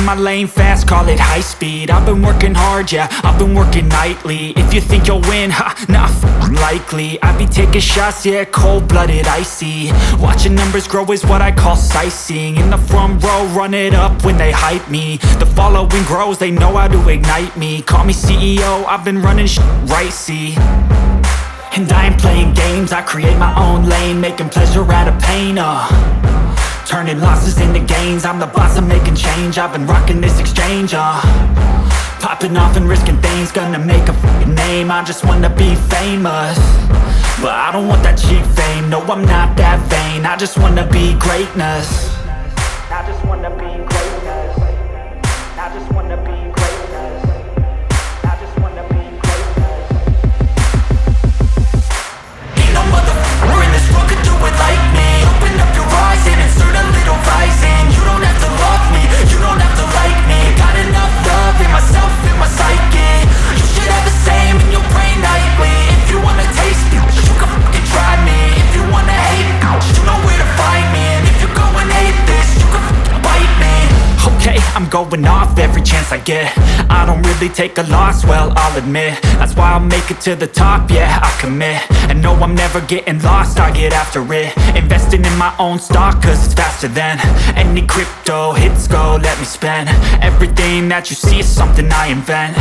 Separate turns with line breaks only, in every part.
my lane fast, call it high speed. I've been working hard, yeah, I've been working nightly. If you think you'll win, not likely. I be taking shots, yeah, cold-blooded, icy. Watching numbers grow is what I call sightseeing. In the front row, run it up when they hype me. The following grows, they know how to ignite me. Call me CEO, I've been running right, see. And I ain't playing games, I create my own lane, making pleasure out of pain, turning losses into gains. I'm the boss, I'm making change. I've been rocking this exchange, popping off and risking things. Gonna make a fucking name, I just wanna be famous. But I don't want that cheap fame, no, I'm not that vain. I just wanna be greatness. I just wanna be greatness. I just wanna be greatness. I just wanna be greatness. Ain't no motherfucker in this world could do it like me. Open up your eyes and insert a little rising. You don't have to love me, you don't have to like me. Got enough love in myself, in my psyche. You should have the same in your brain nightly. If you wanna taste me, you can fucking try me. If you wanna hate me, you know where to find me. And if you go and hate this, you can fucking bite me. Okay, I'm going off every chance I get. I don't really take a loss, well, I'll admit. That's why I'll make it to the top, yeah, I commit. And no, I'm never getting lost, I get after it. Investing in my own stock, cause it's faster than any crypto hits go, let me spend. Everything that you see is something I invent.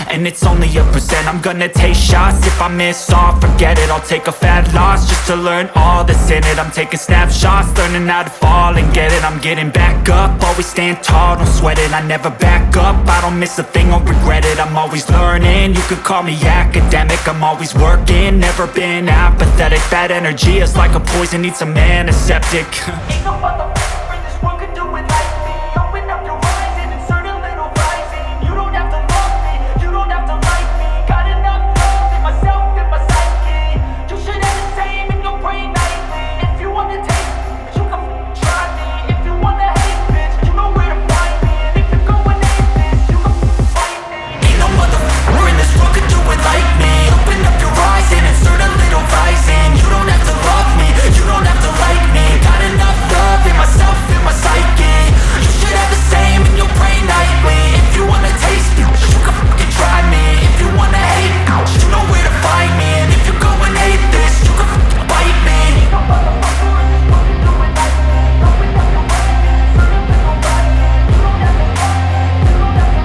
And it's only a percent. I'm gonna take shots. If I miss all, forget it. I'll take a fat loss just to learn all that's in it. I'm taking snapshots, learning how to fall and get it. I'm getting back up, always stand tall, don't sweat it. I never back up, I don't miss a thing or regret it. I'm always learning, you could call me academic. I'm always working, never been apathetic. That energy is like a poison, needs some antiseptic. Ain't no motherfucker in this world could do it like me. Open up your eyes and insert a little rising. You don't have to love me, you don't have to like me. Got enough love in myself, in my psyche. You should have the same in your brain nightly. If you wanna taste me, you can try me. If you wanna hate bitch, you know where to find me. And if you go and hate this, you can fight me. Ain't no motherfucker in this world could do it like me. Open up your eyes and insert a little rising. You don't have to love me, you don't have to like me. Got enough love in myself, in my psyche. You should have the same in your brain nightly. If you wanna taste me, you can fucking try me. If you wanna hate me, you know where to find me. And if you go and hate this, you can fucking bite me. Ain't no motherfucker in this world can do it like me. Open up your eyes and insert a little rising. You don't have to love me, you don't have to like me. Got enough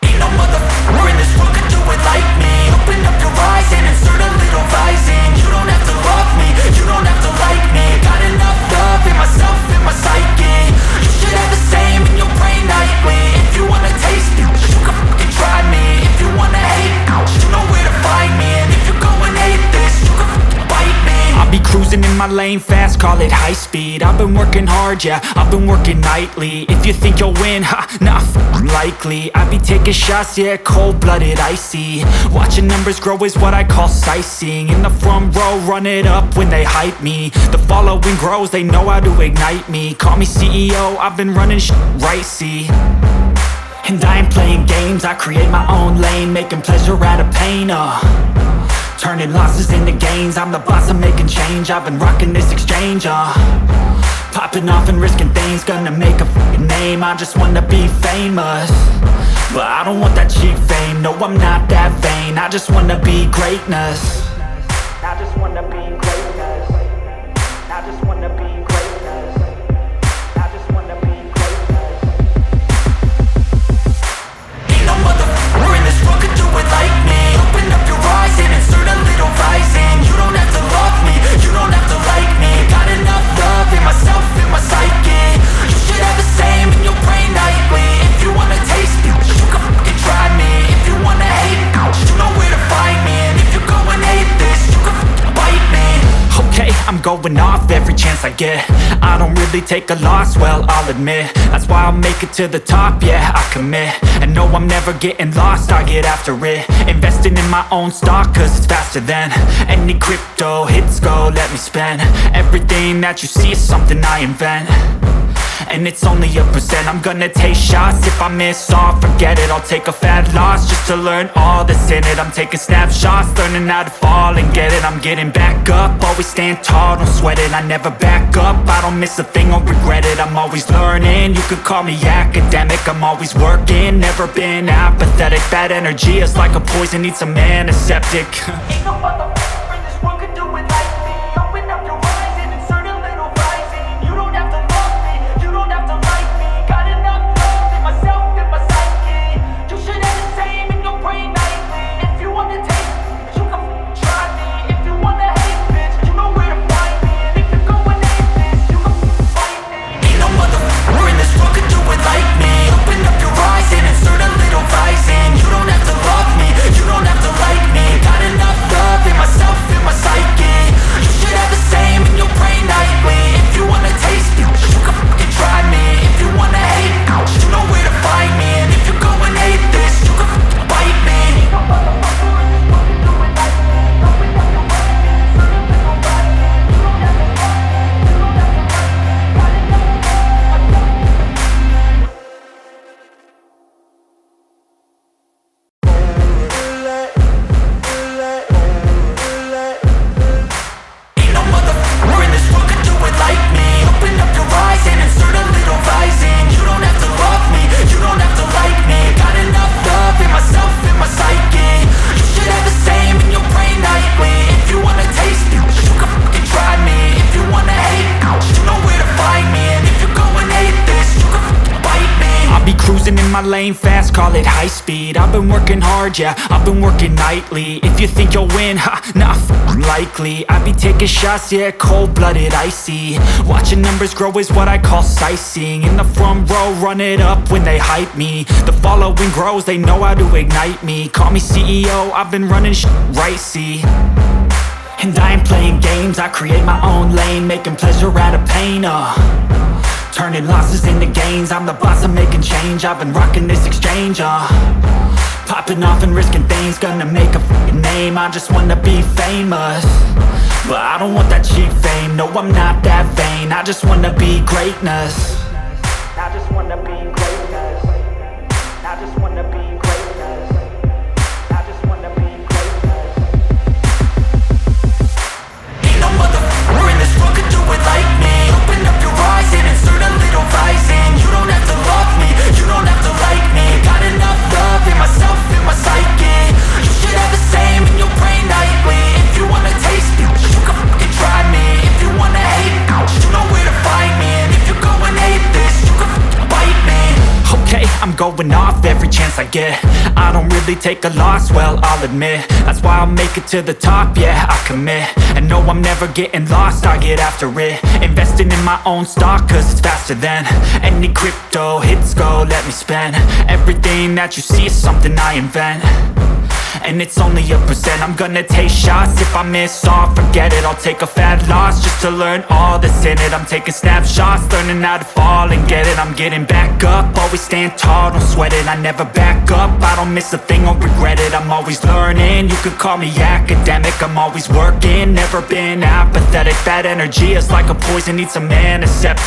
Ain't no motherfucker in this world could do it like me. Open up your eyes and insert a little rising. You don't have to love me, you don't have to like me. Got enough love in myself, in my psyche. You should have the same in your brain nightly. If you wanna taste me, you can fucking try me. If you wanna hate me, you know where to find me. And if you go and hate this, you can fucking bite me. I'll be cruising in my lane fast, call it high speed. I've been working hard, yeah, I've been working nightly. If you think you'll win, not likely. I be taking shots, yeah, cold-blooded, icy. Watching numbers grow is what I call sightseeing. In the front row, run it up when they hype me. The following grows, they know how to ignite me. Call me CEO, I've been running right, see. And I ain't playing games, I create my own lane, making pleasure out of pain, turning losses into gains. I'm the boss, I'm making change. I've been rocking this exchange, popping off and risking things. Gonna make a fucking name, I just wanna be famous. But I don't want that cheap fame, no, I'm not that vain. I just wanna be greatness. I just wanna be greatness. I just wanna be greatness. I just wanna be greatness. Ain't no motherfucker in this world could do it like me. Open up your eyes and insert a little rising. You don't have to love me, you don't have to like me. Got enough love in myself, in my psyche. You should have the same in your brain nightly. If you wanna taste me, you can fucking try me. If you wanna hate me, you know where to find me. And if you go and hate this, you can fucking bite me. Okay, I'm going off every chance I get. I don't really take a loss, well, I'll admit. That's why I'll make it to the top, yeah, I commit. And no, I'm never getting lost, I get after it. Investing in my own stock, cause it's faster than any crypto hits go, let me spend. Everything that you see is something I invent. and it's only a percent. I'm gonna take shots, if I miss all, forget it. I'll take a fat loss just to learn all that's in it. I'm taking snapshots, learning how to fall and get it. I'm getting back up, always stand tall, don't sweat it. I never back up, I don't miss a thing or regret it. I'm always learning, you could call me academic. I'm always working, never been apathetic. Bad energy is like a poison, needs a man, a septic. Ain't no motherfucker in this world could do it like me. Open up your eyes and insert a little rising. You don't have to love me, you don't have to like me. Got enough love in myself, in my psyche. You should have the same in your brain nightly. If you wanna taste me, you can try me. If you wanna hate, bitch, you know where to find me. And if you're going aimless, you can fight me. Ain't no motherfucker in this world could do it like me. Open up your eyes and insert a little rising. You don't have to love me, you don't have to like me. Got enough love in myself, in my psyche. You should have the same in your brain nightly. If you wanna taste me, you can fucking try me. If you wanna hate, you know where to find me. And if you're going hate this, you can fucking bite me. Ain't no motherfucker in this world can do it like me. Open up your eyes and insert a little rising. You don't have to love me, you don't have to like me. Got enough love in myself. Ain't no motherfucker in this world could do it like me. Open up your eyes and insert a little rising. You don't have to love me, you don't have to like me. Got enough love in myself, in my psyche. You should have the same in your brain nightly. If you wanna taste me, you can fucking try me. If you wanna hate, you know where to find me. And if you're going hate this, you can fucking bite me. I'll be cruising in my lane fast, call it high speed. I've been working hard, yeah, I've been working nightly. If you think you'll win, ha, not likely. I be taking shots, yeah, cold-blooded, icy. Watching numbers grow is what I call sightseeing. In the front row, run it up when they hype me. The following grows, they know how to ignite me. Call me CEO, I've been running right, see. And I ain't playing games, I create my own lane. Making pleasure out of pain, turning losses into gains. I'm the boss, I'm making change. I've been rocking this exchange, popping off and risking things. Gonna make a fucking name, I just wanna be famous. But I don't want that cheap fame, no I'm not that vain. I just wanna be greatness. I just wanna be greatness. I just wanna be greatness. I just wanna be greatness. Ain't no motherfucker in this world could do it like me. Open up your eyes and insert a little rising. You don't have to love me, you don't have to like me. Got enough love in myself, in my psyche. You should have the same in your brain nightly. If you wanna taste me, you can fucking try me. If you wanna hate, you know where to find me. And if you're going hate this, you can fucking bite me. Okay, I'm going off every chance I get. I don't really take a loss, well, I'll admit. That's why I'll make it to the top, yeah, I commit. And no, I'm never getting lost, I get after it. Investing in my own stock, cause it's faster than any crypto hits go, let me spend. Everything that you see is something I invent. And it's only a percent. I'm gonna take shots, if I miss all, forget it. I'll take a fat loss just to learn all that's in it. I'm taking snapshots, learning how to fall and get it. I'm getting back up, always stand tall, don't sweat it. I never back up, I don't miss a thing or regret it. I'm always learning, you could call me academic. I'm always working, never been apathetic. Bad energy is like a poison, needs a man, a septic.